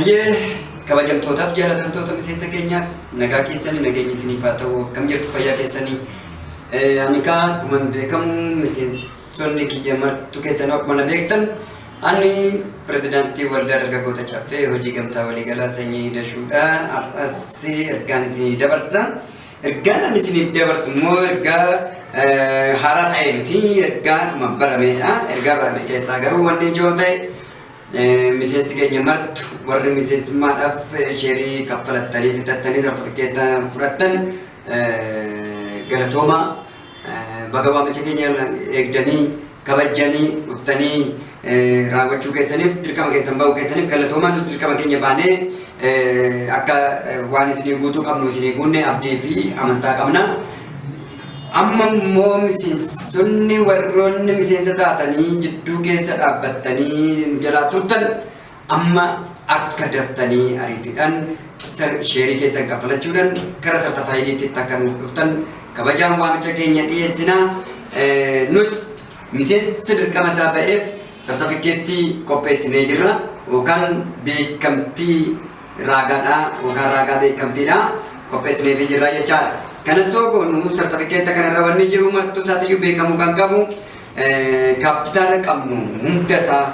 Hayyee kabajamtootaaf jaalatamtoota miseensa keenya nagaa keessanii nageenyi isiniif haa ta'u akkam jirtu fayyaa keessanii ani akkuma beekamu miseensonni kiyya martu keessanuu akkuma na beektan ani pirezidaantii waldaa dargaggoota Caffee hojii gamtaa waliigalaa sanyii dashuudha har'as ergaan isinii dabarsa ergaan ani isiniif dabarsu immoo ergaa haaraa ta'e miti ergaa barameedha ergaa barame keessaa garuu wanni ijoo ta'e miseensi keenya martu warri miseensummaadhaaf sheerii kaffalattanii fitattanii sartifikeeta fudhattan galatooma baga waamicha keenya eegdanii kabajanii dhuftanii raawwachuu keessaniif dirqama keessan ba'uu keessaniif galatoomaa nus dirqama keenya baanee akka waan isinii guutuu qabnu isinii guunne abdii fi amantaa qabna. Amma immoo miseensonni warroonni miseensa taatanii jidduu keessa dhaabbattanii jalaa turtan amma akka daftanii ariitiidhaan sheerii keessan kaffalachuudhaan gara sartifikeetiitti akka nuuf dhuftan kabajaan waamicha keenya dhiyeessinaa. Nus miseensa dirqama isaa ba'eef sartifikeettii qopheessinee jirra yookaan beekamtii raagaadhaa yookaan raagaa beekamtiidhaa qopheessineefii jirra jechaadha. Kanas tokko nu sartifikeeta kanarra wanni jiru martu isaatiyyuu beekamu kan qabu kaapitaala qabnu hunda isaa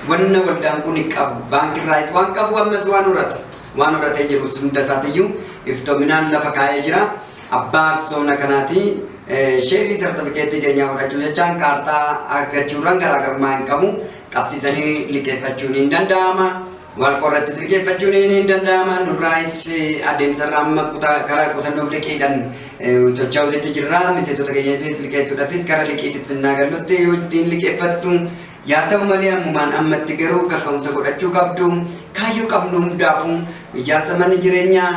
wanna waldaan kun qabu baankiirraayis waan qabu ammas waan horatee jiru hunda isaatiyyuu iftoominaan lafa kaa'ee jira. Abbaa aksoona kanaati sheerii sartifikeetii keenyaa fudhachuu jechaan kaartaa argachuurraan garaagarummaa hin qabu qabsiisanii liqeeffachuun hin danda'ama. Wal qorrattis liqeeffachuun hin danda'ama. Nurraayis adeemsarraa amma karaa qusannoof liqiidhaan socho'uutti jirra. Miseensota keenyaafis liqeessuudhaafis karaa liqiititti naagallutti yoo ittiin liqeeffattu yaa ta'u malee ammumaan ammatti garuu kaka'umsa godhachuu qabdu. Kaayyoo qabnu hundaafuu ijaarsa mana jireenyaa,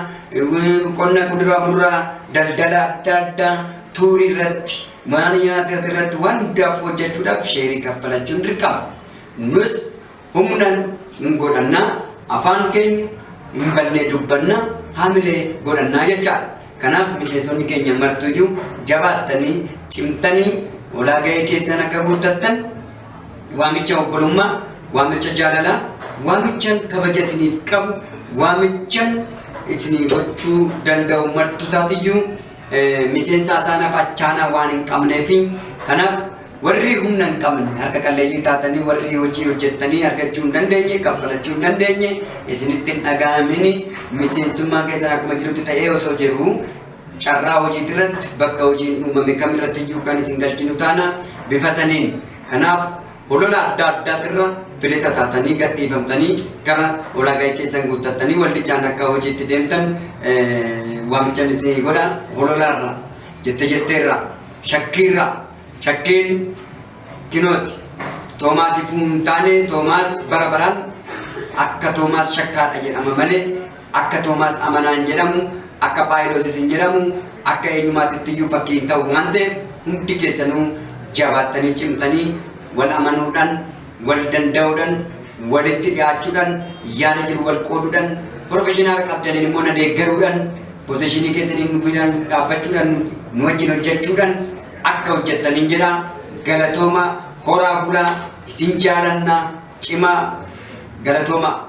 qonna kuduraa muduraa, daldala adda addaa, tuurii irratti, mana nyaataa irratti waan hundaaf hojjechuudhaaf sheerii kaffalachuun dirqama. Nus humnaan godhanna afaan keenya hin banne dubbanna haamilee godhanna jechaadha. Kanaaf miseensonni keenya martuyyuu jabaattanii cimtanii ulaa gahee keessan akka guuttattan waamicha obbolummaa, waamicha jaalalaa, waamichaan kabaja isiniif qabu, waamichaan isinii gochuu danda'u martu isaatiyyuu miseensa asaanaaf achaanaa waan hin qabneefi kanaaf warri humna hin qabne harka qalleeyyii taatanii warri hojii hojjettanii argachuu hin dandeenye kaffalachuu hin dandeenye isinitti hin dhaga'amini miseensummaa keessan akkuma jirutti ta'ee osoo jiru carraa hojii irratti bakka hojiin uumame kamirratti iyyuu kan isin galchinu taana bifa saniin. Kanaaf holola adda addaatirra bilisa taatanii gadhiifamtanii gara ulaa gahee keessan guuttattanii waldichaan akka hojiitti deemtan waamichaan isinii godha. Hololaarra jetteerra shakkiirra shakkiin kinooti Toomaasiif hin taane Toomaas bara baraan akka Toomaas shakkaadha jedhama malee akka Toomaas amanaan jedhamu akka Phaayiloos hin jedhamu akka eenyumaatti iyyuu fakkii hin ta'u waan ta'eef hundi keessanuu jabaattanii cimtanii wal amanuudhaan wal danda'uudhaan walitti dhiyaachuudhaan yaada jiru wal qooduudhaan professionaal qabdaniin immoo na deeggaruudhaan poozishinii keessaniin dhaabbachuudhaan nu wajjin hojjechuudhaan akka hojjettaniin jedha. Galatooma horaa bulaa isin jaalannaa cimaa galatooma.